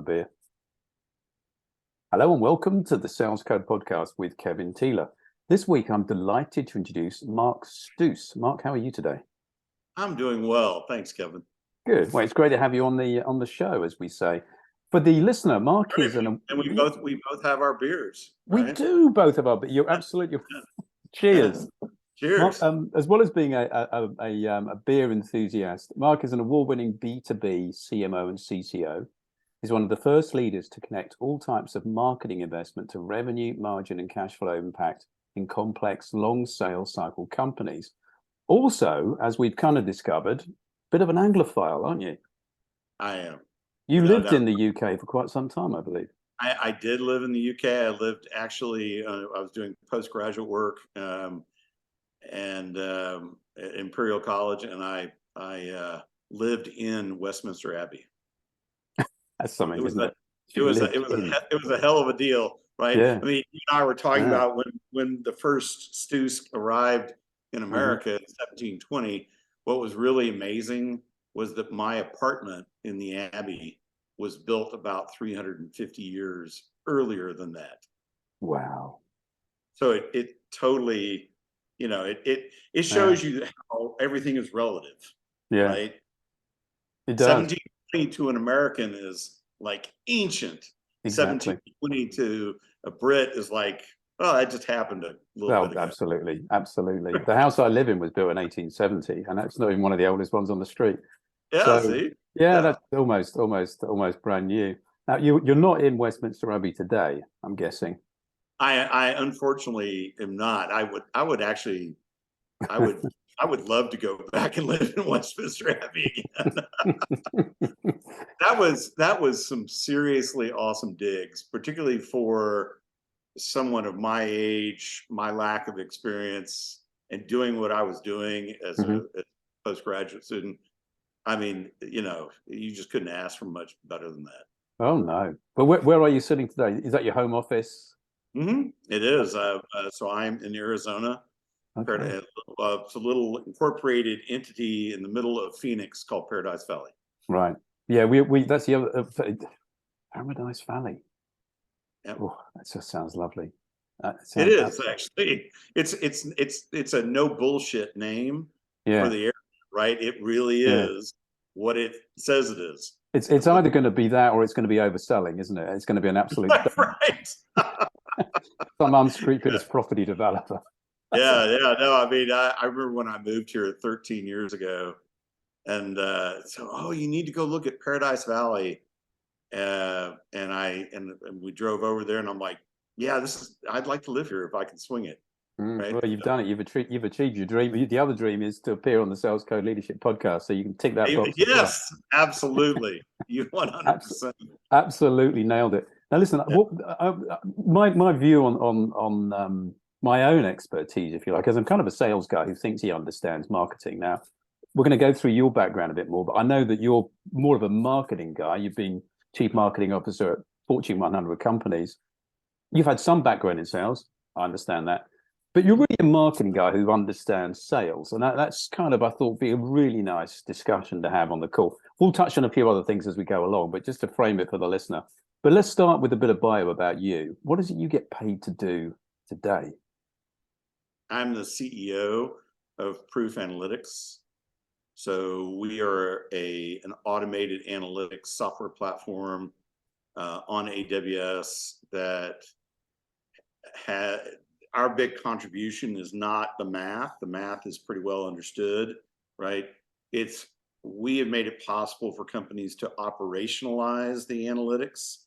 beer. Hello and welcome to the Sales Code Podcast with Kevin Teeler. This week, I'm delighted to introduce Mark Stouse. Mark, how are you today? I'm doing well. Thanks, Kevin. Good. Well, it's great to have you on the show, as we say. For the listener, Mark is and we both have our beers. Right? We do both have our, but you're absolutely cheers. Cheers. Mark, as well as being a beer enthusiast, Mark is an award-winning B2B CMO and CCO. He's one of the first leaders to connect all types of marketing investment to revenue, margin, and cash flow impact in complex, long sales cycle companies. Also, as we've kind of discovered, a bit of an Anglophile, aren't you? I am. You lived in the UK for quite some time, I believe. I did live in the UK. I lived actually, I was doing postgraduate work and at Imperial College, and I lived in Westminster Abbey. That's something, isn't it? It was a hell of a deal, right? Yeah. I mean, you and I were talking about when the first Stouse arrived in America in 1720. What was really amazing was that my apartment in the Abbey was built about 350 years earlier than that. Wow. So it totally, it shows you how everything is relative. Yeah. Right. It does. 1720 to an American is like ancient. Exactly. 1720 to a Brit is like, oh, that just happened a little bit ago. Absolutely. The house I live in was built in 1870, and that's not even one of the oldest ones on the street. Yeah, see? Yeah, that's almost brand new. Now, you're not in Westminster Abbey today, I'm guessing. I unfortunately am not. I would love to go back and live in Westminster Abbey again. That was some seriously awesome digs, particularly for someone of my age, my lack of experience, and doing what I was doing as a postgraduate student. I mean, you just couldn't ask for much better than that. Oh no! But where are you sitting today? Is that your home office? It is. So I'm in Arizona. Okay. It's a little incorporated entity in the middle of Phoenix called Paradise Valley. Right. Yeah. We that's the other Paradise Valley. Yep. Oh, that just sounds lovely. It is actually. It's a no bullshit name for the area, right? It really is what it says it is. It's either going to be that or it's going to be overselling, isn't it? It's going to be an absolute right. Some unscrupulous property developer. No, I mean, I remember when I moved here 13 years ago, and you need to go look at Paradise Valley, and we drove over there, and I'm like, yeah, I'd like to live here if I can swing it. Right? Well, you've done it. You've achieved your dream. The other dream is to appear on the Sales Code Leadership Podcast, so you can tick that box. Yes, absolutely. You 100% absolutely nailed it. Now, listen, my view on my own expertise, if you like, as I'm kind of a sales guy who thinks he understands marketing. Now, we're going to go through your background a bit more, but I know that you're more of a marketing guy. You've been chief marketing officer at Fortune 100 companies. You've had some background in sales. I understand that. But you're really a marketing guy who understands sales. And that's kind of, I thought, would be a really nice discussion to have on the call. We'll touch on a few other things as we go along, but just to frame it for the listener. But let's start with a bit of bio about you. What is it you get paid to do today? I'm the CEO of Proof Analytics. So we are an automated analytics software platform on AWS that had... Our big contribution is not the math. The math is pretty well understood, right? We have made it possible for companies to operationalize the analytics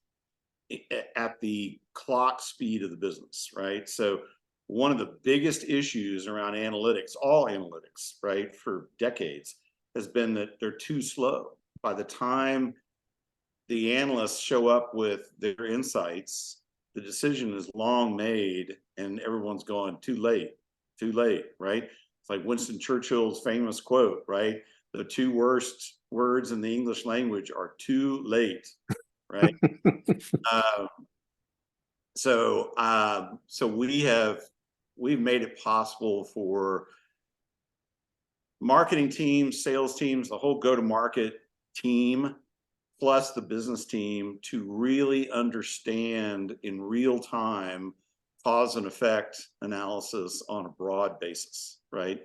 at the clock speed of the business, right? So one of the biggest issues around analytics, all analytics, right, for decades, has been that they're too slow. By the time the analysts show up with their insights, the decision is long made and everyone's going too late, right? It's like Winston Churchill's famous quote, right? The two worst words in the English language are too late, right? So we've made it possible for marketing teams, sales teams, the whole go-to-market team plus the business team to really understand in real time cause and effect analysis on a broad basis, right?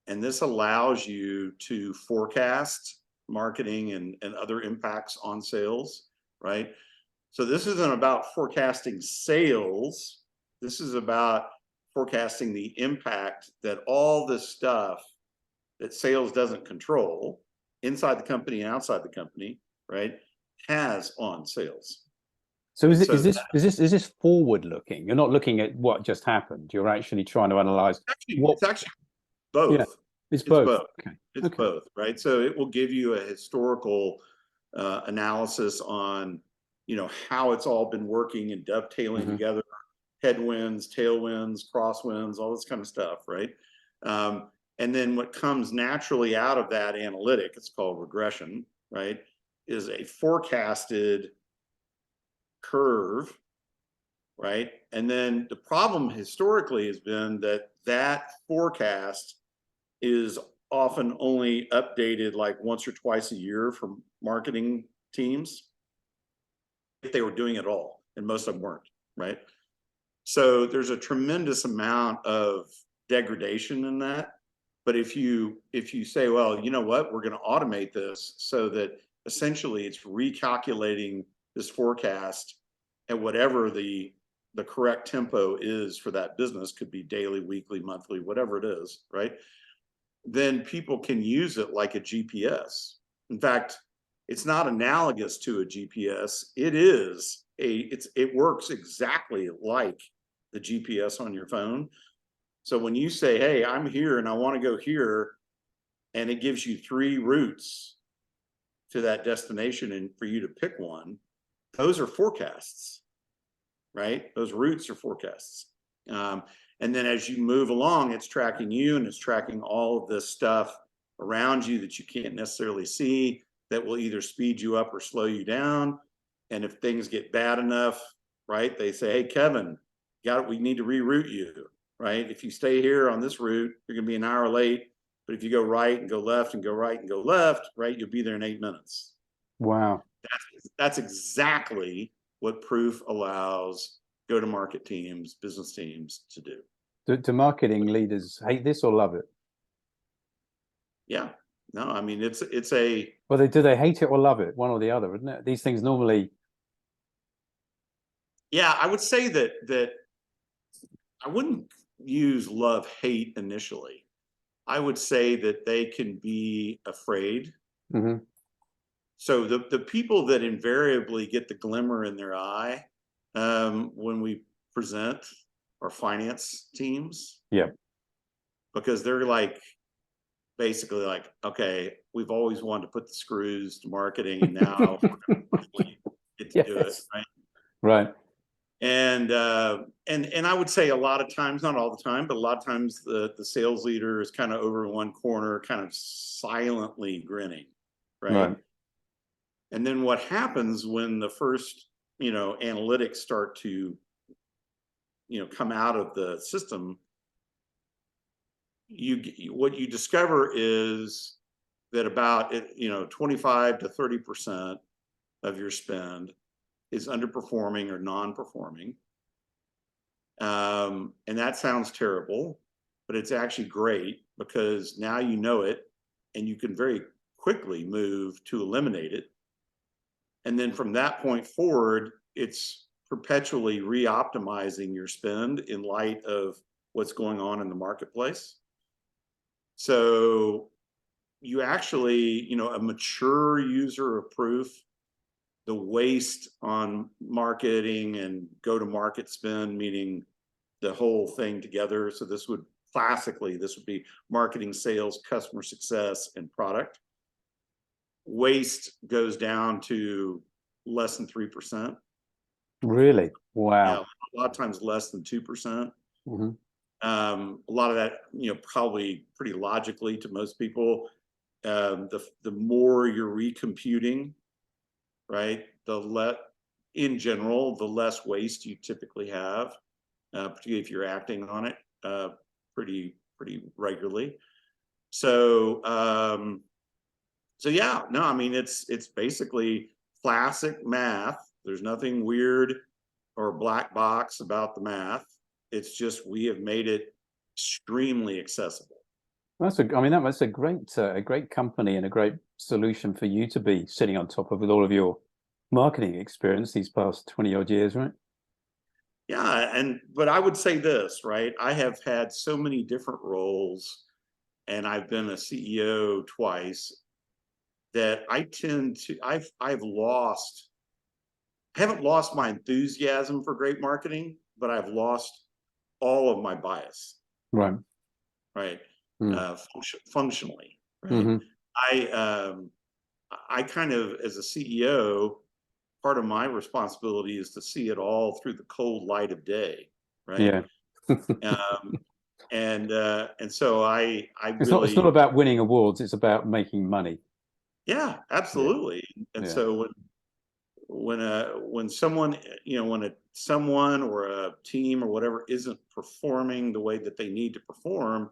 And this allows you to forecast marketing and other impacts on sales, right? So this isn't about forecasting sales. This is about forecasting the impact that all this stuff that sales doesn't control inside the company and outside the company, right, has on sales. So is this forward looking? You're not looking at what just happened. You're actually trying to analyze it's actually both. Yeah, it's both. Okay. It's both, right? So it will give you a historical analysis on, how it's all been working and dovetailing together, headwinds, tailwinds, crosswinds, all this kind of stuff, right? And then what comes naturally out of that analytic, it's called regression, right, is a forecasted curve, right? And then the problem historically has been that forecast is often only updated like once or twice a year from marketing teams, if they were doing it all, and most of them weren't, right? So there's a tremendous amount of degradation in that. But if you say, well, you know what, we're going to automate this so that essentially it's recalculating this forecast at whatever the correct tempo is for that business, could be daily, weekly, monthly, whatever it is, right? Then people can use it like a GPS. In fact, it's not analogous to a GPS. It works exactly like the GPS on your phone. So when you say, hey, I'm here and I want to go here, and it gives you 3 routes to that destination and for you to pick one, those are forecasts, right? Those routes are forecasts. And then as you move along, it's tracking you and it's tracking all of this stuff around you that you can't necessarily see, that will either speed you up or slow you down. And if things get bad enough, right, they say, hey, Kevin, we need to reroute you, right? If you stay here on this route, you're going to be an hour late. But if you go right and go left and go right and go left, right, you'll be there in 8 minutes. Wow. That's exactly what Proof allows go-to-market teams, business teams to do. Do marketing leaders hate this or love it? Yeah. No, I mean, it's a... Well, do they hate it or love it? One or the other, isn't it? These things normally... Yeah, I would say that I wouldn't use love-hate initially. I would say that they can be afraid. So the people that invariably get the glimmer in their eye when we present are finance teams. Yeah. Because they're like, basically like, okay, we've always wanted to put the screws to marketing, and now we're going to finally get to do it, right? Right. And I would say a lot of times, not all the time, but a lot of times the sales leader is kind of over in one corner, kind of silently grinning, right? And then what happens when the first, analytics start to, come out of the system, what you discover is that about 25 to 30% of your spend is underperforming or non-performing. And that sounds terrible, but it's actually great, because now you know it and you can very quickly move to eliminate it. And then from that point forward, it's perpetually re-optimizing your spend in light of what's going on in the marketplace. So you actually, a mature user of Proof, the waste on marketing and go-to-market spend, meaning the whole thing together. So this would be marketing, sales, customer success, and product. Waste goes down to less than 3%. Really? Wow. Yeah, a lot of times less than 2%. A lot of that, probably pretty logically to most people, the more you're recomputing, right, in general, the less waste you typically have, particularly if you're acting on it pretty regularly. So So yeah, no, I mean it's basically classic math. There's nothing weird or black box about the math. It's just we have made it extremely accessible. I mean, that's a great company and a great solution for you to be sitting on top of with all of your marketing experience these past 20 odd years, right? Yeah, but I would say this, right? I have had so many different roles, and I've been a CEO twice, that I haven't lost my enthusiasm for great marketing, but I've lost all of my bias, Right. right? Mm. Functionally, right? Hmm. I kind of, as a CEO, part of my responsibility is to see it all through the cold light of day, right? Yeah. Um, and so I It's not really, about winning awards, it's about making money. yeah, Yeah. absolutely. And Yeah. so when someone, someone or a team or whatever isn't performing the way that they need to perform,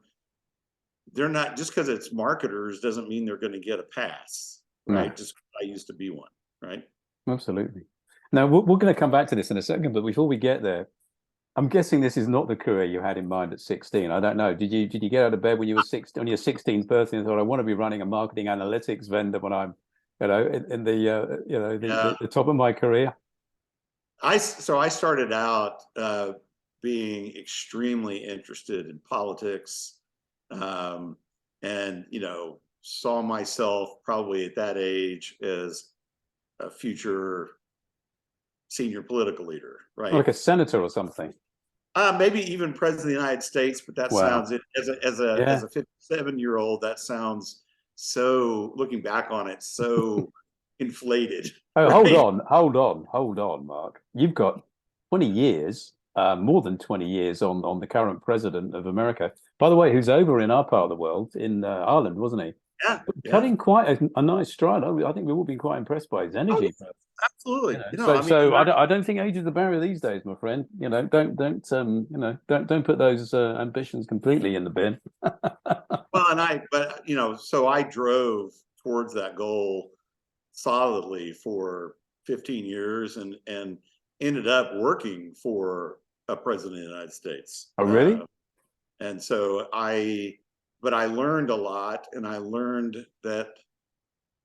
they're not, just because it's marketers doesn't mean they're going to get a pass, No, right? Just I used to be one, right? absolutely. Now we're going to come back to this in a second, but before we get there, I'm guessing this is not the career you had in mind at 16. I don't know. Did you get out of bed when you were 16, on your 16th birthday and thought, I want to be running a marketing analytics vendor when I'm, in the Yeah. the top of my career? So I started out being extremely interested in politics, um, and saw myself probably at that age as a future senior political leader, right? Like a senator or something. Maybe even president of the United States, but that Wow. sounds, as Yeah. a 57-year-old, that sounds so, looking back on it, so inflated, Oh, right? hold on, Mark. You've got 20 years, more than 20 years on the current president of America. By the way, who's over in our part of the world, in Ireland, wasn't he? Yeah, yeah. Cutting quite a nice stride. I think we've all been quite impressed by his Oh, energy. absolutely. So I mean, I don't think age is the barrier these days, my friend. Don't put those ambitions completely in the bin. well, so I drove towards that goal solidly for 15 years, and ended up working for a president of the United States. Oh, really? And so but I learned a lot, and I learned that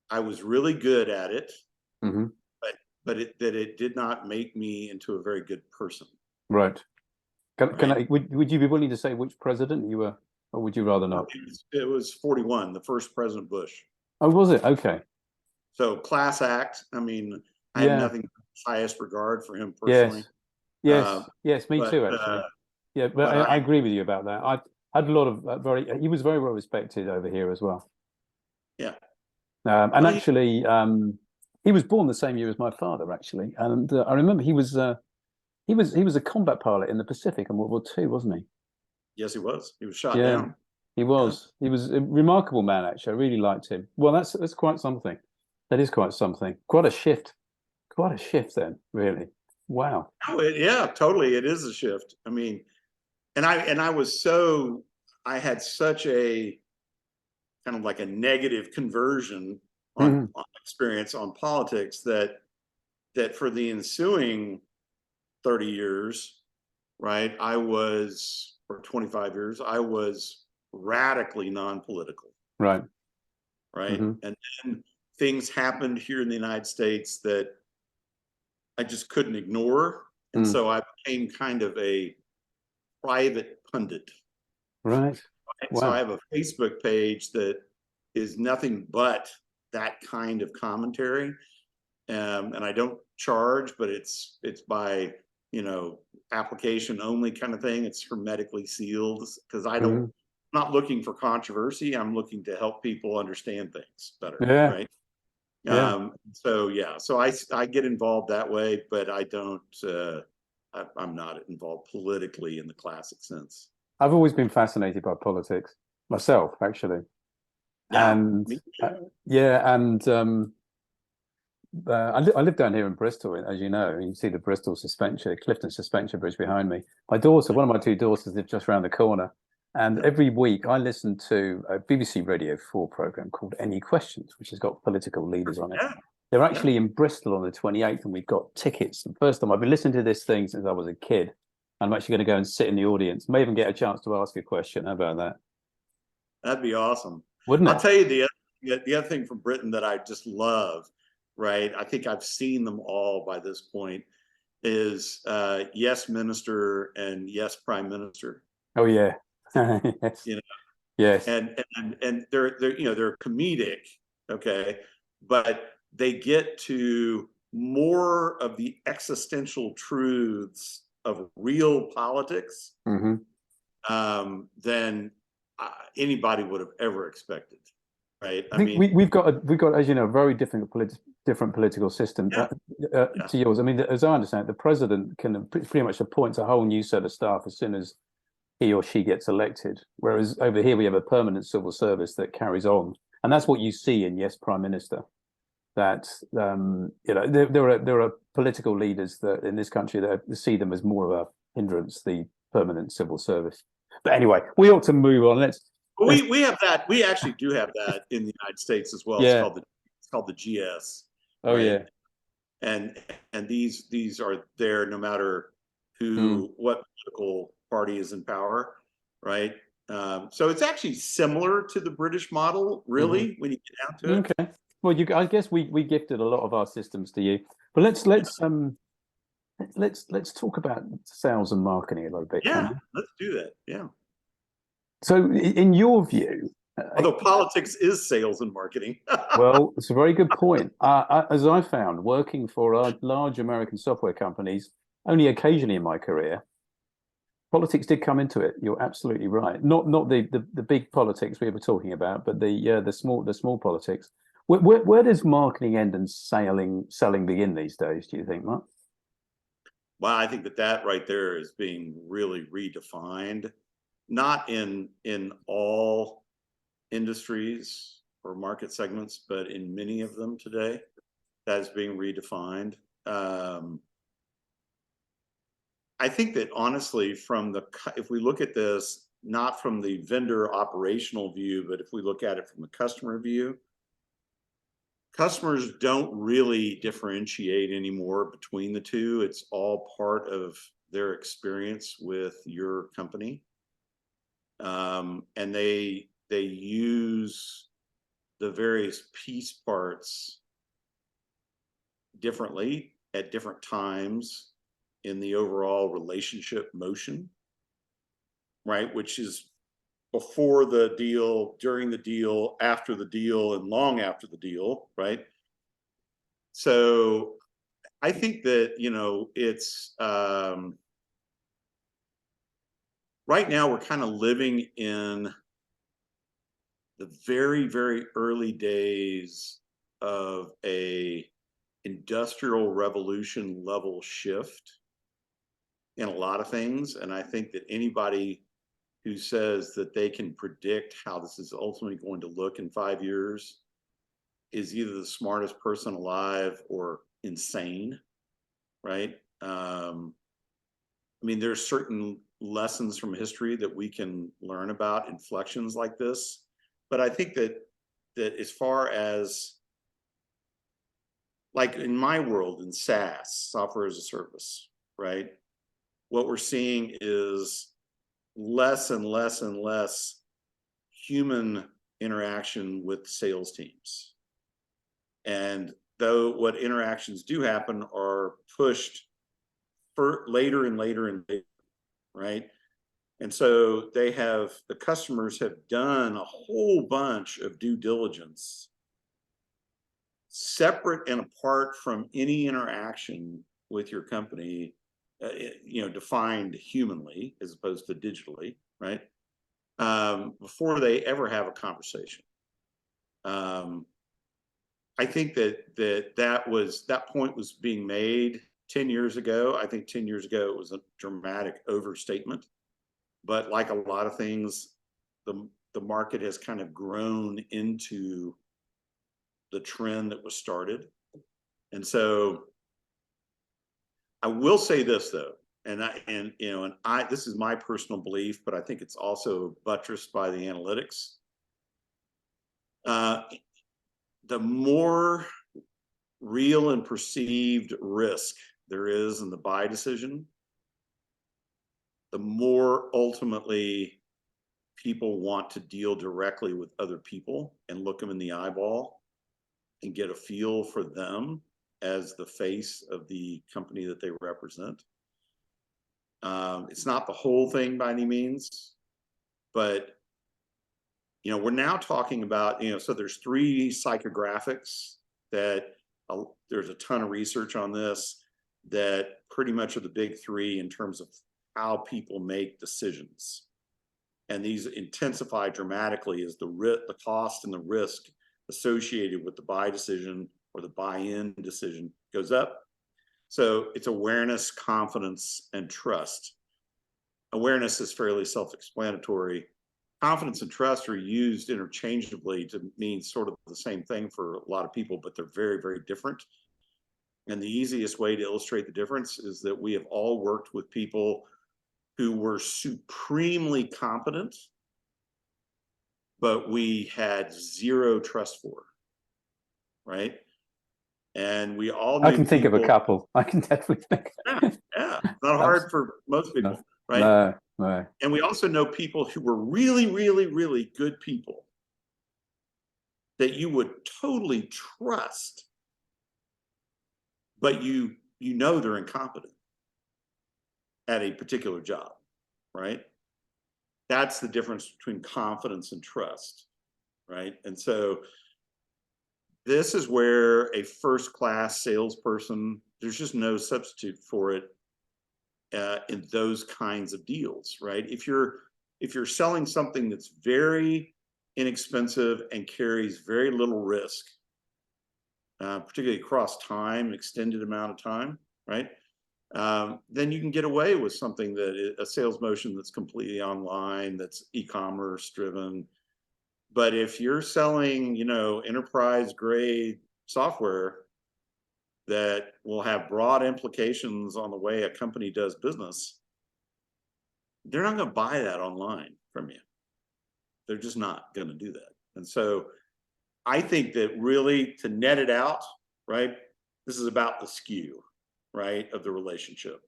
I was really good at it, Hmm. but that it did not make me into a very good person, Right. right? Would you be willing to say which president you were, or would you rather not? It was 41, the first President Bush. Oh, was it? Okay. So class act. I mean, I have Yeah. nothing but the highest regard for him personally. Yes. Yes. Yes. Me But too, actually. Yeah, but but I agree with you about that. I had a lot of he was very well respected over here as well. yeah. And Well, actually, he was born the same year as my father, actually. And I remember he was a combat pilot in the Pacific in World War II, wasn't he? yes, he was. He was shot Yeah, down. he Yeah. was. He was a remarkable man, actually. I really liked him. Well, that's quite something. That is quite something. Quite a shift. Quite a shift then, really. Wow. Oh, yeah, totally. It is a shift. I mean, I had such a kind of like a negative conversion Mhm. on experience on politics that for the ensuing 30 years, right, or 25 years, I was radically non-political, Right. right? Hmm. And then things happened here in the United States that I just couldn't ignore. And Mm. so I became kind of a private pundit. Right. Right? So I Wow. have a Facebook page that is nothing but that kind of commentary. And I don't charge, but it's by, application only kind of thing. It's hermetically sealed because Hmm. I'm not looking for controversy. I'm looking to help people understand things better, Yeah. right? Yeah. So yeah, so I get involved that way, but I don't. I'm not involved politically in the classic sense. I've always been fascinated by politics myself, actually. Yeah, And me uh, too. yeah, and I live down here in Bristol, as you know. You can see the Bristol Clifton Suspension Bridge behind me. One of my two daughters, live just around the corner. And every week I listen to a BBC Radio 4 program called Any Questions, which has got political leaders on it. Yeah. They're actually in Bristol on the 28th, and we've got tickets. The first time I've been listening to this thing since I was a kid. I'm actually going to go and sit in the audience, may even get a chance to ask a question. How about that? That'd be awesome. Wouldn't it? I'll tell you the other thing from Britain that I just love, right? I think I've seen them all by this point, is Yes Minister and Yes Prime Minister. Oh yeah. Yes. You know, yes. And they're they're comedic, okay, but they get to more of the existential truths of real politics than anybody would have ever expected, right? I think we've got, as you know, a very different political system to yours. I mean, as I understand it, the president can pretty much appoint a whole new set of staff as soon as he or she gets elected, whereas over here we have a permanent civil service that carries on, and that's what you see in Yes Prime Minister. That there are political leaders that in this country that see them as more of a hindrance, the permanent civil service. But anyway, we ought to move on. We have that. We actually do have that in the United States as well. Yeah. It's called the GS. Oh right? yeah. And these are there no matter what political party is in power, right? So it's actually similar to the British model, really, when you get down to it. Okay. Well, I guess we gifted a lot of our systems to you, but let's talk about sales and marketing a little bit. Yeah, let's do that. Yeah. So, in your view, although politics is sales and marketing. Well, it's a very good point. As I found, working for large American software companies, only occasionally in my career, politics did come into it. You're absolutely right. Not the big politics we were talking about, but the small politics. Where does marketing end and selling begin these days, do you think, Mark? Well, I think that right there is being really redefined, not in all industries or market segments, but in many of them today, that is being redefined. I think that honestly, if we look at this, not from the vendor operational view, but if we look at it from the customer view, customers don't really differentiate anymore between the two. It's all part of their experience with your company. And they use the various piece parts differently at different times in the overall relationship motion, right? Which is before the deal, during the deal, after the deal, and long after the deal, right? So I think that, it's right now we're kind of living in the very, very early days of a industrial revolution level shift in a lot of things. And I think that anybody who says that they can predict how this is ultimately going to look in 5 years is either the smartest person alive or insane, right? I mean, there's certain lessons from history that we can learn about inflections like this. But I think that as far as, like in my world, in SaaS, software as a service, right? What we're seeing is less and less and less human interaction with sales teams. And though what interactions do happen are pushed for later and later and later, right? And so the customers have done a whole bunch of due diligence separate and apart from any interaction with your company, defined humanly as opposed to digitally, right? Before they ever have a conversation. I think that point was being made 10 years ago. I think 10 years ago it was a dramatic overstatement. But like a lot of things, the market has kind of grown into the trend that was started. And so I will say this, though. and this is my personal belief, but I think it's also buttressed by the analytics. The more real and perceived risk there is in the buy decision, the more ultimately people want to deal directly with other people and look them in the eyeball and get a feel for them as the face of the company that they represent. It's not the whole thing by any means, but we're now talking about, so there's 3 psychographics that there's a ton of research on this that pretty much are the big 3 in terms of how people make decisions. And these intensify dramatically as the cost and the risk associated with the buy decision or the buy-in decision goes up. So it's awareness, confidence, and trust. Awareness is fairly self-explanatory. Confidence and trust are used interchangeably to mean sort of the same thing for a lot of people, but they're very, very different. And the easiest way to illustrate the difference is that we have all worked with people who were supremely competent, but we had zero trust for, right? And we all knew I can think of a couple. I can definitely think. Yeah. Not hard for most people, right? No. And we also know people who were really, really, really good people that you would totally trust, but you know they're incompetent at a particular job, right? That's the difference between confidence and trust, right? And so this is where a first-class salesperson, there's just no substitute for it in those kinds of deals, right? If you're selling something that's very inexpensive and carries very little risk, particularly across time, extended amount of time, right? Then you can get away with something a sales motion that's completely online, that's e-commerce driven. But if you're selling, enterprise grade software that will have broad implications on the way a company does business, they're not going to buy that online from you. They're just not going to do that. And so I think that really to net it out, right, this is about the skew, right, of the relationship.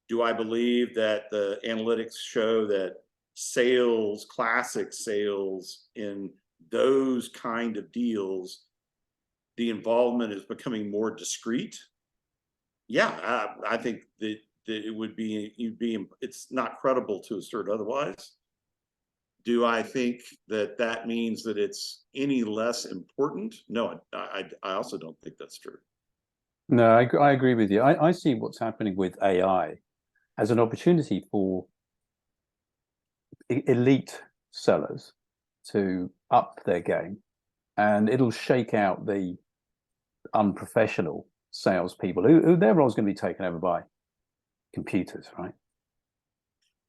Do I believe that the analytics show that sales, classic sales in those kind of deals, the involvement is becoming more discreet? Yeah, I think that it would be, it's not credible to assert otherwise. Do I think that means that it's any less important? No, I also don't think that's true. No, I agree with you. I see what's happening with AI as an opportunity for elite sellers to up their game, and it'll shake out the unprofessional salespeople who their role's going to be taken over by computers, right?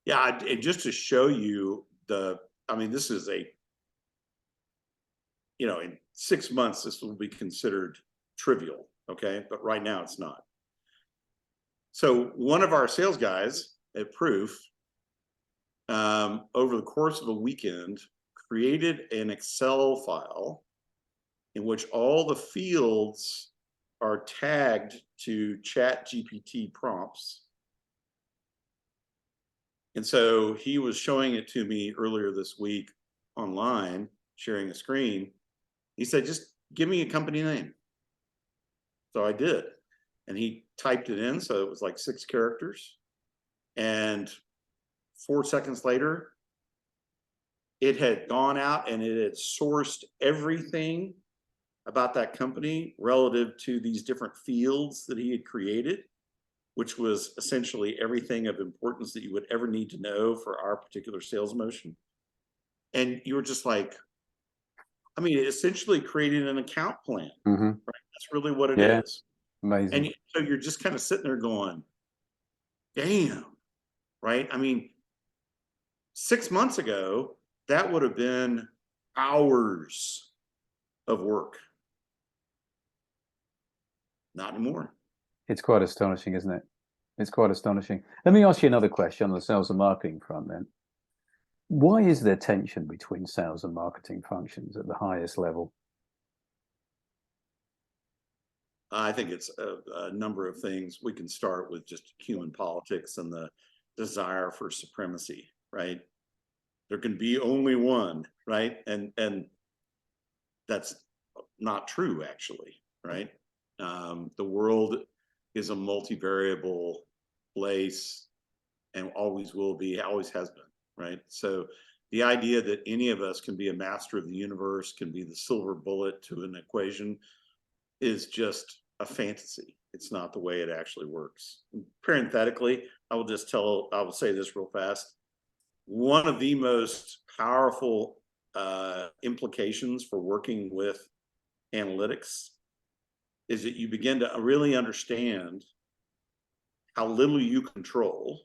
Yeah, and just to show you this is in 6 months, this will be considered trivial, okay? But right now it's not. So one of our sales guys at Proof, over the course of a weekend, created an Excel file in which all the fields are tagged to ChatGPT prompts. And so he was showing it to me earlier this week online, sharing a screen. He said, just give me a company name. So I did. And he typed it in, so it was like 6 characters. And 4 seconds later, it had gone out and it had sourced everything about that company relative to these different fields that he had created, which was essentially everything of importance that you would ever need to know for our particular sales motion. And you were just like, it essentially created an account plan. Mm-hmm. Right? That's really what it is. Amazing. And so you're just kind of sitting there going, damn, right? 6 months ago, that would have been hours of work. Not anymore. It's quite astonishing, isn't it? It's quite astonishing. Let me ask you another question on the sales and marketing front then. Why is there tension between sales and marketing functions at the highest level? I think it's a number of things. We can start with just human politics and the desire for supremacy, right? There can be only one, right? And that's not true, actually, right? The world is a multivariable place and always will be, always has been, right? So the idea that any of us can be a master of the universe, can be the silver bullet to an equation, is just a fantasy. It's not the way it actually works. Parenthetically, I will say this real fast. One of the most powerful implications for working with analytics is that you begin to really understand how little you control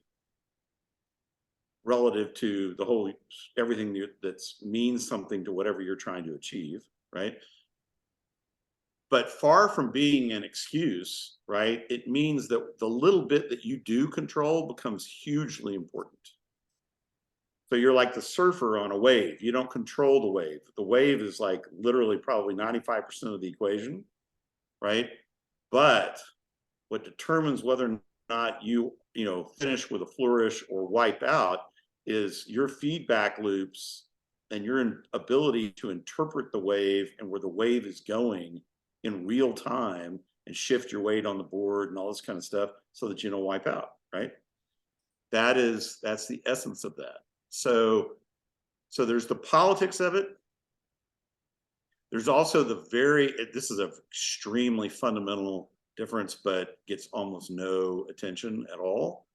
relative to the whole, everything that means something to whatever you're trying to achieve, right? But far from being an excuse, right? It means that the little bit that you do control becomes hugely important. So you're like the surfer on a wave. You don't control the wave. The wave is like literally probably 95% of the equation, right? But what determines whether or not you finish with a flourish or wipe out is your feedback loops and your ability to interpret the wave and where the wave is going in real time and shift your weight on the board and all this kind of stuff so that you don't wipe out, right? That's the essence of that. So there's the politics of it. There's also this is an extremely fundamental difference, but gets almost no attention at all.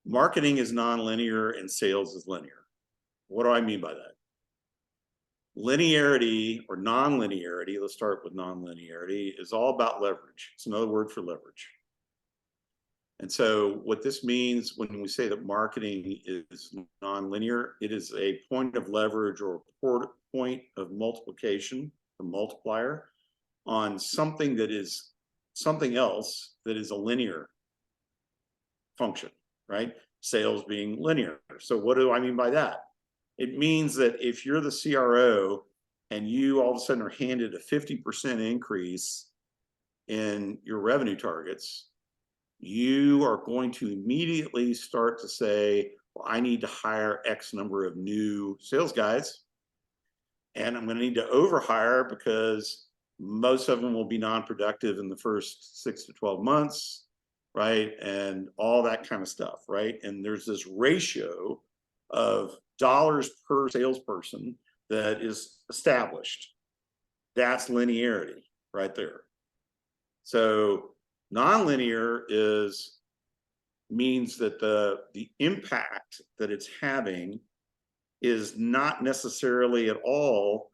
Marketing is nonlinear and sales is linear. What do I mean by that? Linearity or non-linearity, let's start with non-linearity, is all about leverage. It's another word for leverage. And so what this means when we say that marketing is non-linear, it is a point of leverage or point of multiplication, a multiplier, on something that is something else that is a linear function, right? Sales being linear. So what do I mean by that? It means that if you're the CRO and you all of a sudden are handed a 50% increase in your revenue targets, you are going to immediately start to say, well, I need to hire X number of new sales guys, and I'm going to need to overhire because most of them will be non-productive in the first 6 to 12 months, right? And all that kind of stuff, right? And there's this ratio of dollars per salesperson that is established. That's linearity right there. So nonlinear means that the impact that it's having is not necessarily at all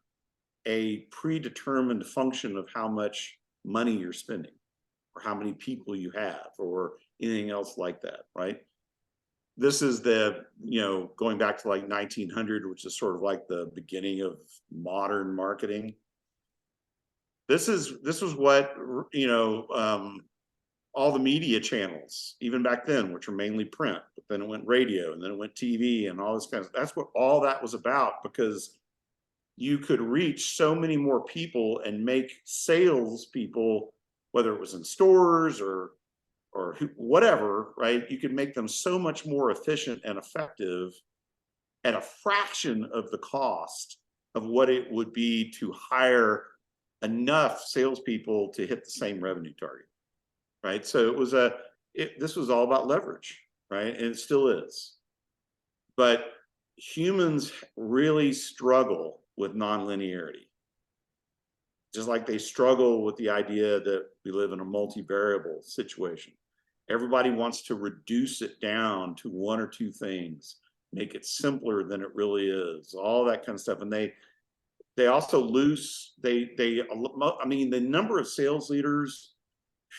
a predetermined function of how much money you're spending or how many people you have or anything else like that, right? This is going back to like 1900, which is sort of like the beginning of modern marketing. This was what, all the media channels, even back then, which were mainly print, but then it went radio and then it went TV and all this kind of, that's what all that was about, because you could reach so many more people and make sales people, whether it was in stores or whatever, right? You could make them so much more efficient and effective at a fraction of the cost of what it would be to hire enough salespeople to hit the same revenue target, right? So this was all about leverage, right? And it still is. But humans really struggle with nonlinearity, just like they struggle with the idea that we live in a multivariable situation. Everybody wants to reduce it down to one or two things, make it simpler than it really is, all that kind of stuff. And they also I mean, the number of sales leaders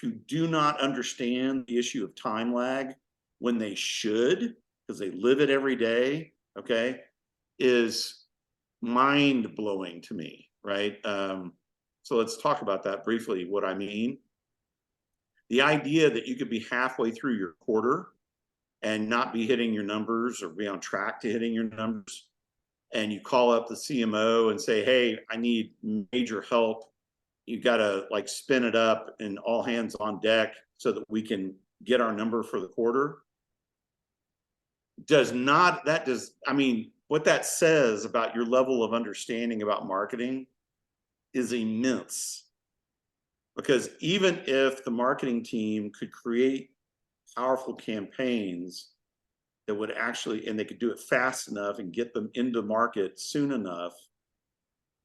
who do not understand the issue of time lag when they should, because they live it every day, okay, is mind-blowing to me, right? So let's talk about that briefly, what I mean. the idea that you could be halfway through your quarter and not be hitting your numbers or be on track to hitting your numbers, and you call up the CMO and say, hey, I need major help. You got to like spin it up and all hands on deck so that we can get our number for the quarter. I mean, what that says about your level of understanding about marketing is immense. Because even if the marketing team could create powerful campaigns that would actually, and they could do it fast enough and get them into market soon enough,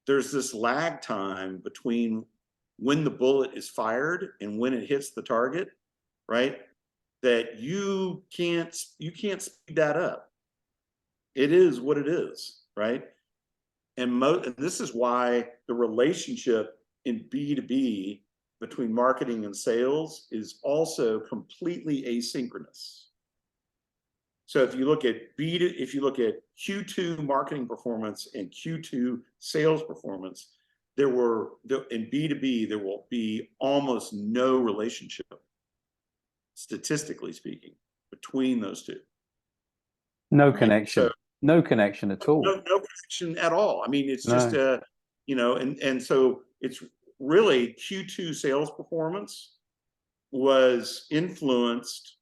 there's this lag time between when the bullet is fired and when it hits the target, right? That you can't speed that up. It is what it is, right? And this is why the relationship in B2B between marketing and sales is also completely asynchronous. So if you look at Q2 marketing performance and Q2 sales performance, in B2B, there will be almost no relationship, statistically speaking, between those two. No connection. No connection at all. No connection at all. I mean, it's just and so it's really Q2 sales performance was influenced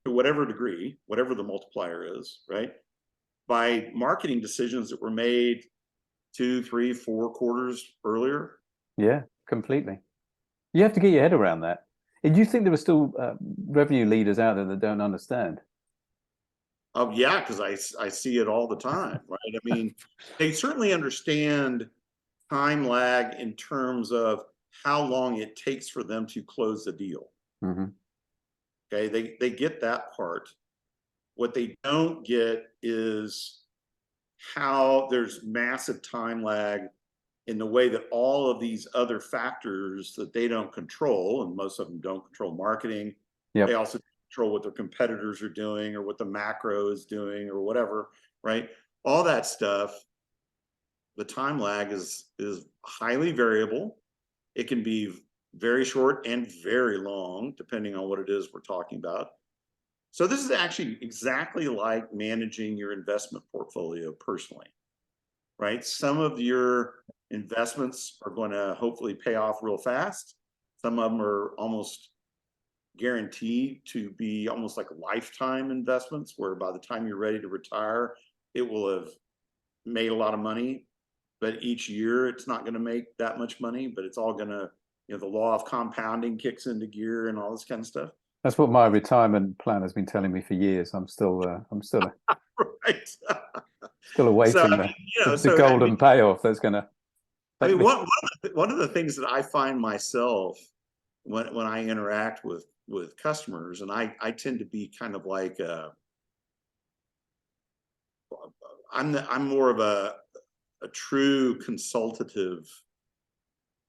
to whatever degree, whatever the multiplier is, right, by marketing decisions that were made 2, 3, 4 quarters earlier. Yeah, completely. You have to get your head around that. And do you think there are still revenue leaders out there that don't understand? Oh yeah, because I see it all the time, right? I mean, they certainly understand time lag in terms of how long it takes for them to close the deal. Mm-hmm. Okay, they get that part. What they don't get is how there's massive time lag in the way that all of these other factors that they don't control, and most of them don't control marketing. Yep. They also control what their competitors are doing or what the macro is doing or whatever, right? All that stuff, the time lag is highly variable. It can be very short and very long, depending on what it is we're talking about. So this is actually exactly like managing your investment portfolio personally, right? Some of your investments are going to hopefully pay off real fast. Some of them are almost guaranteed to be almost like lifetime investments, where by the time you're ready to retire, it will have made a lot of money. But each year it's not going to make that much money, but it's all going to, the law of compounding kicks into gear and all this kind of stuff. That's what my retirement plan has been telling me for years. I'm still right. Still awaiting the golden payoff that's going to. I mean, one of the things that I find myself when I interact with customers, and I tend to be kind of like I'm more of a true consultative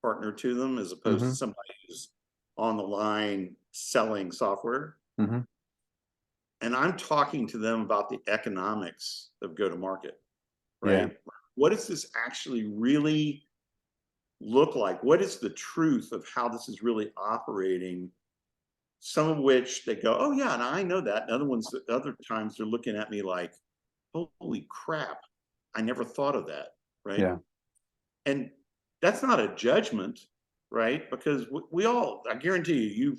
partner to them, as opposed to somebody who's on the line selling software. And I'm talking to them about the economics of go-to-market, right? Yeah. What does this actually really look like? What is the truth of how this is really operating? Some of which they go, oh yeah, and I know that. And other times they're looking at me like, holy crap, I never thought of that, right? Yeah. And that's not a judgment, right? Because we all, I guarantee you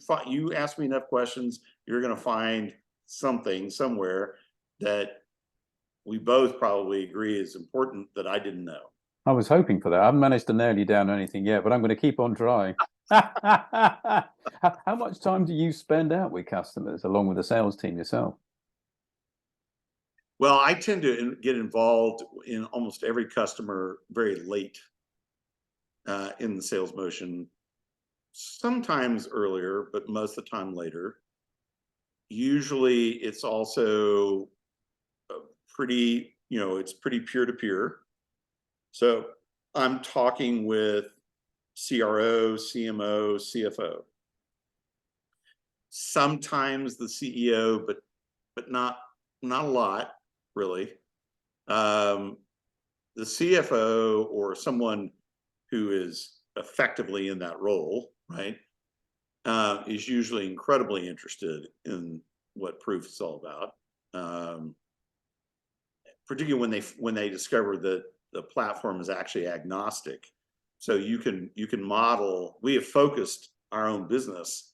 ask me enough questions, you're going to find something somewhere that we both probably agree is important that I didn't know. I was hoping for that. I haven't managed to nail you down on anything yet, but I'm going to keep on trying. How much time do you spend out with customers along with the sales team yourself? Well, I tend to get involved in almost every customer very late in the sales motion, sometimes earlier, but most of the time later. Usually it's also pretty, it's pretty peer-to-peer. So I'm talking with CRO, CMO, CFO. Sometimes the CEO, but not a lot, really. The CFO or someone who is effectively in that role, right, is usually incredibly interested in what proof is all about. Particularly when they discover that the platform is actually agnostic. So you can model. We have focused our own business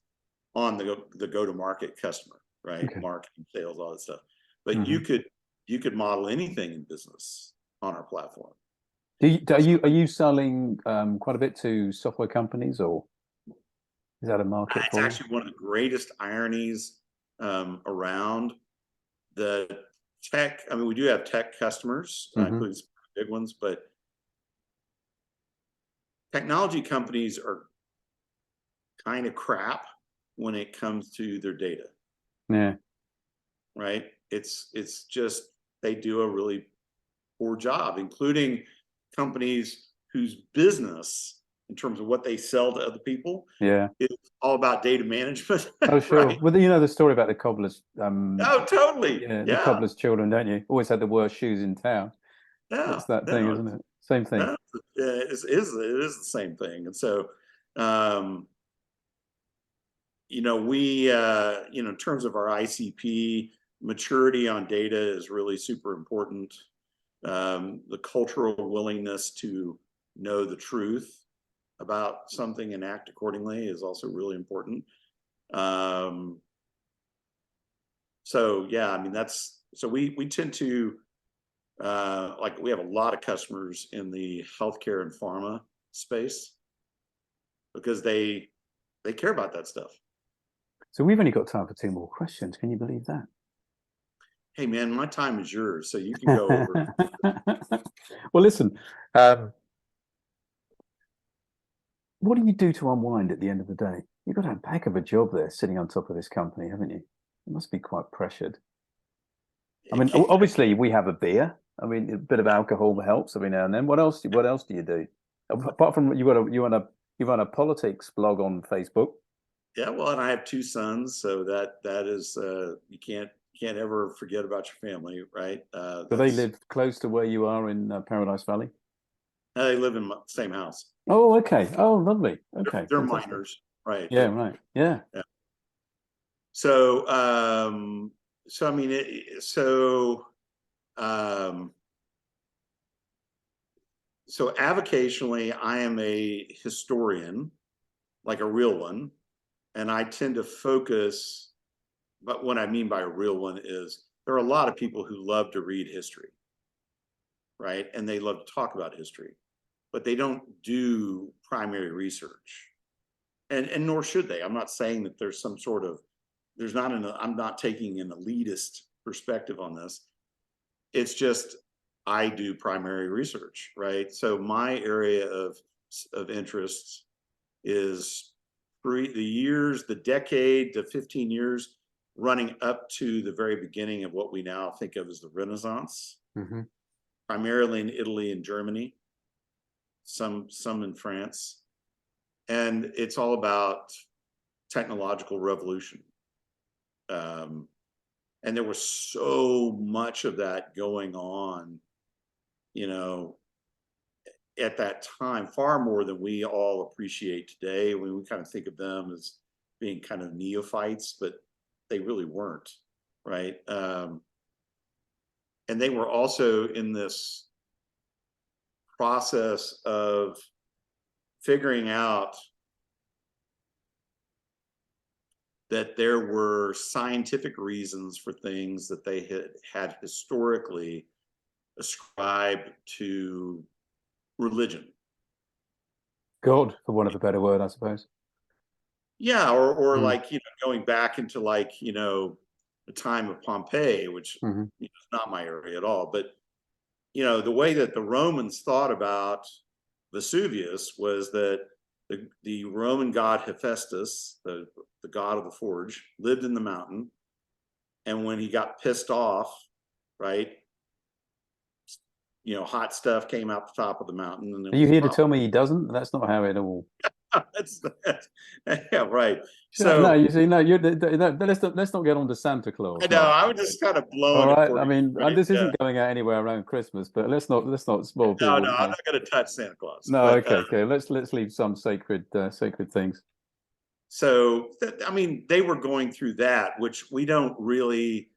on the go-to-market customer, right? Okay. Marketing, sales, all that stuff. But Mm-hmm. you could model anything in business on our platform. Are you selling quite a bit to software companies, or is that a market It's for you? actually one of the greatest ironies around the tech. I mean, we do have tech customers, including some big ones, but technology companies are kind of crap when it comes to their data. Yeah. Right. It's just, they do a really poor job, including companies whose business, in terms of what they sell to other people, is all about data management. Oh, sure. Right? Well, you know the story about the cobbler's Oh, totally. yeah, the cobbler's children, don't you? Always had the worst shoes in town. It's that thing, isn't it? Same thing. No, it is the same thing. And so we in terms of our ICP, maturity on data is really super important. The cultural willingness to know the truth about something and act accordingly is also really important. So yeah, I mean, we tend to we have a lot of customers in the healthcare and pharma space because they care about that stuff. So we've only got time for 2 more questions. Can you believe that? Hey man, my time is yours, so you can go over. Well, listen, what do you do to unwind at the end of the day? You've got a heck of a job there, sitting on top of this company, haven't you? You must be quite pressured. I mean, obviously we have a beer. I mean, a bit of alcohol helps every now and then. What else do you do? Apart from you run a politics blog on Facebook. Yeah, well, and I have 2 sons, so that is you can't ever forget about your family, right? Do they live close to where you are in Paradise Valley? They live in the same house. Oh, okay. Oh, lovely. Okay, they're fantastic. minors, right? Yeah, right. Yeah. So, I mean, so avocationally, I am a historian, like a real one, and I tend to focus. But what I mean by a real one is there are a lot of people who love to read history, right? And they love to talk about history, but they don't do primary research, and nor should they. I'm not saying that there's some sort of I'm not taking an elitist perspective on this. It's just I do primary research, right? So my area of interest is the decade to 15 years running up to the very beginning of what we now think of as the Renaissance, primarily in Italy and Germany, some in France. And it's all about technological revolution. And there was so much of that going on, at that time, far more than we all appreciate today. When we kind of think of them as being kind of neophytes, but they really weren't, right? And they were also in this process of figuring out that there were scientific reasons for things that they had historically ascribed to religion. God, for want of a better word, I suppose. Yeah, or like, going back into the time of Pompeii, which is not my area at all. But, the way that the Romans thought about Vesuvius was that the Roman god Hephaestus, the god of the forge, lived in the mountain. And when he got pissed off, right, hot stuff came out the top of the mountain. And are you here to tell me he doesn't? That's not how it all. that's yeah, right. So no, you see, no, let's not get on to Santa Claus. I know, I was just kind of blowing. All right, it for I mean, you, right? this isn't going out anywhere around Christmas, but let's not spoil people. No, I'm not going to touch Santa Claus. No, okay. Let's leave some sacred things. So I mean, they were going through that, which we don't really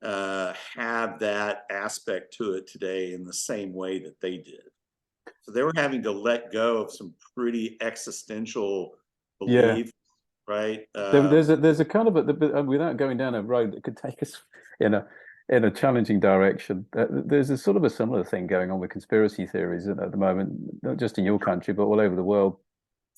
have that aspect to it today in the same way that they did. So they were having to let go of some pretty existential Yeah. beliefs, right? There's a kind of without going down a road that could take us in a challenging direction. There's a sort of a similar thing going on with conspiracy theories at the moment, not just in your country but all over the world,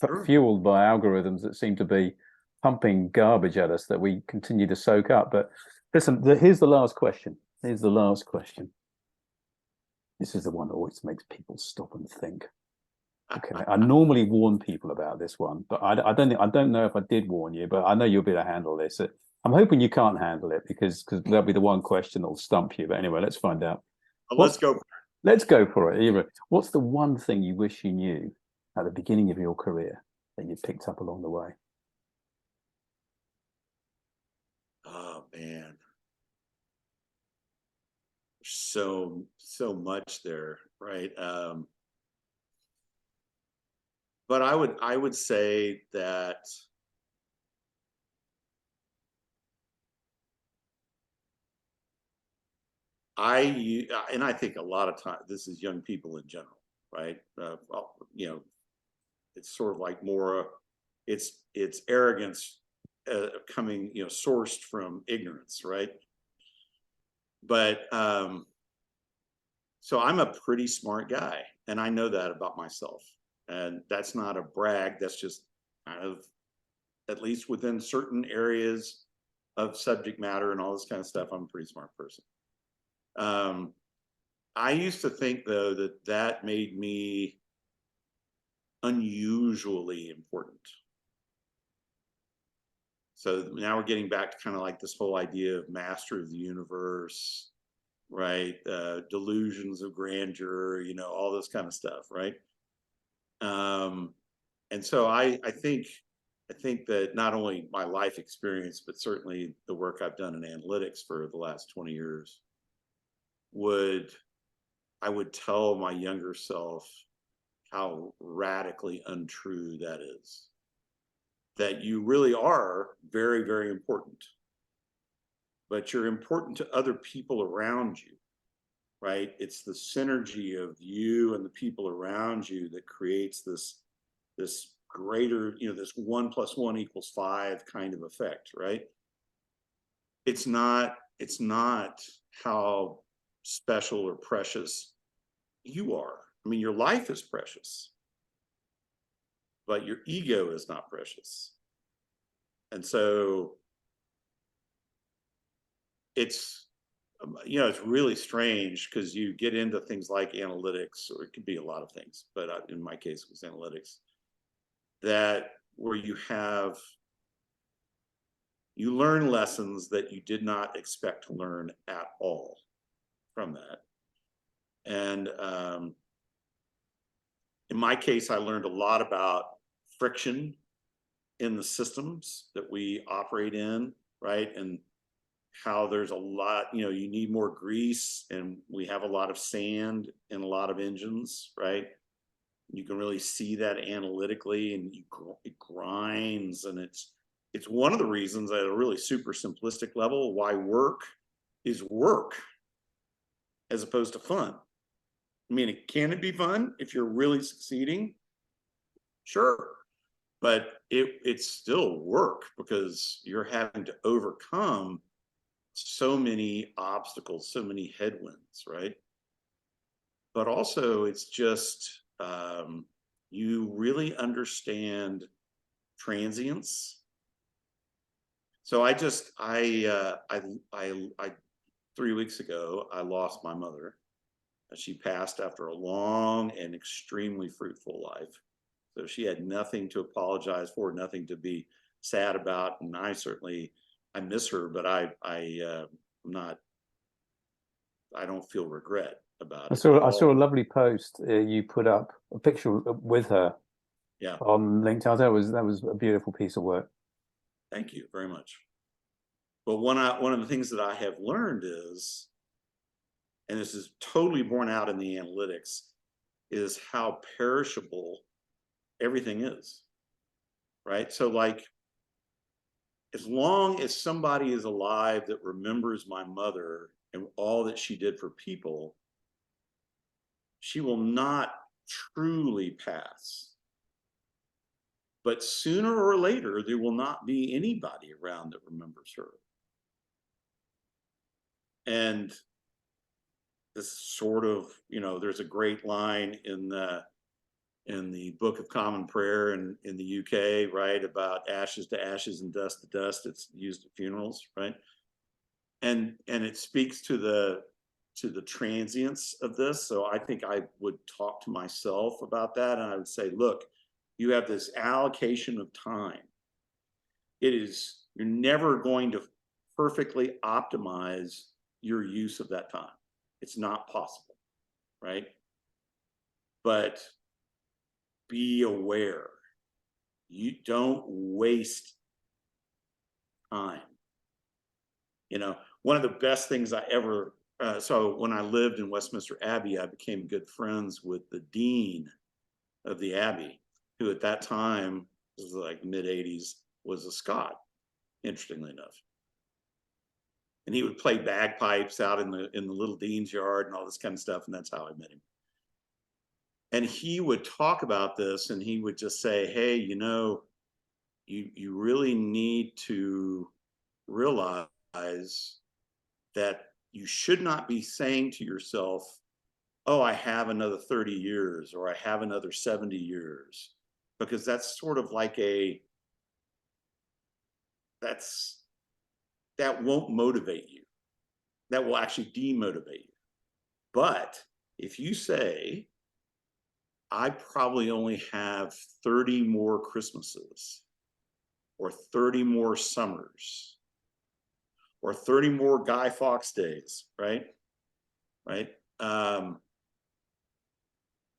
Sure. fueled by algorithms that seem to be pumping garbage at us that we continue to soak up. But listen, here's the last question. Here's the last question. This is the one that always makes people stop and think. Okay, I normally warn people about this one, but I don't know if I did warn you, but I know you'll be able to handle this. I'm hoping you can't handle it because that'll be the one question that'll stump you. But anyway, let's find out. Let's go. Let's go for it. Eva, what's the one thing you wish you knew at the beginning of your career that you picked up along the way? Oh man, so much there, right? But I would say that and I think a lot of times this is young people in general, right? Well, you know, it's sort of like more, it's arrogance coming, you know, sourced from ignorance, right? But so I'm a pretty smart guy, and I know that about myself, and that's not a brag. That's just kind of, at least within certain areas of subject matter and all this kind of stuff, I'm a pretty smart person. I used to think though that made me unusually important. So now we're getting back to kind of like this whole idea of master of the universe, right? Delusions of grandeur, you know, all this kind of stuff, right? And so I think that not only my life experience, but certainly the work I've done in analytics for the last 20 years I would tell my younger self how radically untrue that is. That you really are very, very important, but you're important to other people around you, right? It's the synergy of you and the people around you that creates this greater, you know, this 1 + 1 = 5 kind of effect, right? It's not how special or precious you are. I mean, your life is precious, but your ego is not precious. And so it's, you know, it's really strange because you get into things like analytics, or it could be a lot of things, but in my case, it was analytics, that where you learn lessons that you did not expect to learn at all from that. And in my case, I learned a lot about friction in the systems that we operate in, right? And how there's a lot, you know, you need more grease, and we have a lot of sand in a lot of engines, right? You can really see that analytically, and it grinds, and it's one of the reasons at a really super simplistic level why work is work as opposed to fun. I mean, can it be fun if you're really succeeding? Sure. But it's still work because you're having to overcome so many obstacles, so many headwinds, right? But also it's just, you really understand transience. So I 3 weeks ago, I lost my mother. She passed after a long and extremely fruitful life. So she had nothing to apologize for, nothing to be sad about. And I miss her, but I don't feel regret about it. I saw a lovely post you put up, a picture with her. Yeah. On LinkedIn. That was a beautiful piece of work. Thank you very much. But one of the things that I have learned is, and this is totally borne out in the analytics, is how perishable everything is, right? So like as long as somebody is alive that remembers my mother and all that she did for people, she will not truly pass. But sooner or later, there will not be anybody around that remembers her. And this sort of, there's a great line in the Book of Common Prayer in the UK, right, about ashes to ashes and dust to dust. It's used at funerals, right? And it speaks to the transience of this. So I think I would talk to myself about that, and I would say, look, you have this allocation of time. You're never going to perfectly optimize your use of that time. It's not possible, right? But be aware. You don't waste time. One of the best things I ever, so when I lived in Westminster Abbey, I became good friends with the dean of the Abbey, who at that time, this was like mid-80s, was a Scot, interestingly enough. And he would play bagpipes out in the little dean's yard and all this kind of stuff, and that's how I met him. And he would talk about this, and he would just say, hey, you really need to realize that you should not be saying to yourself, oh, I have another 30 years or I have another 70 years, because that's sort of like that won't motivate you. That will actually demotivate you. But if you say, I probably only have 30 more Christmases or 30 more summers or 30 more Guy Fawkes days, right?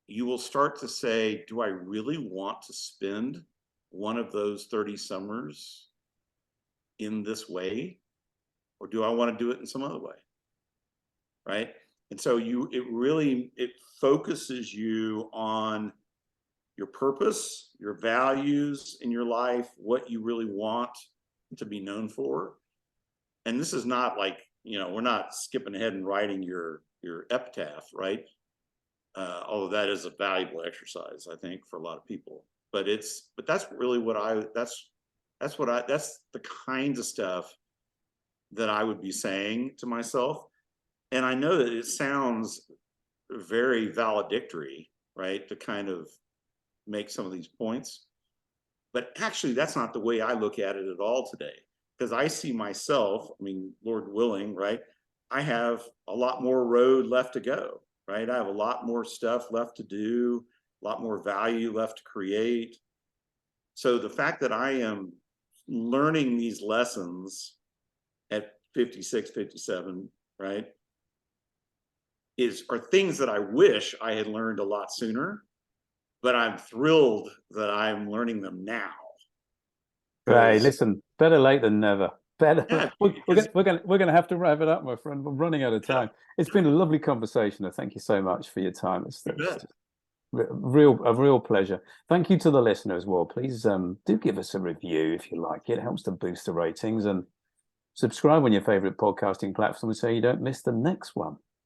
You will start to say, do I really want to spend one of those 30 summers in this way? Or do I want to do it in some other way? Right? And so it focuses you on your purpose, your values in your life, what you really want to be known for. And this is not like, we're not skipping ahead and writing your epitaph, right? Although that is a valuable exercise, I think, for a lot of people. But that's really that's the kinds of stuff that I would be saying to myself. And I know that it sounds very valedictory, right, to kind of make some of these points. But actually, that's not the way I look at it at all today, because I see myself, Lord willing, right, I have a lot more road left to go, right? I have a lot more stuff left to do, a lot more value left to create. So the fact that I am learning these lessons at 56, 57, right, are things that I wish I had learned a lot sooner, but I'm thrilled that I'm learning them now. Right, listen, better late than never. Better. Yeah, We're going to have to wrap it up, my friend. We're running out of time. It's been a lovely conversation. Thank you so much for your time. It's just a real pleasure. Thank you to the listener as well. Please do give us a review if you like. It helps to boost the ratings, and subscribe on your favorite podcasting platform so you don't miss the next one.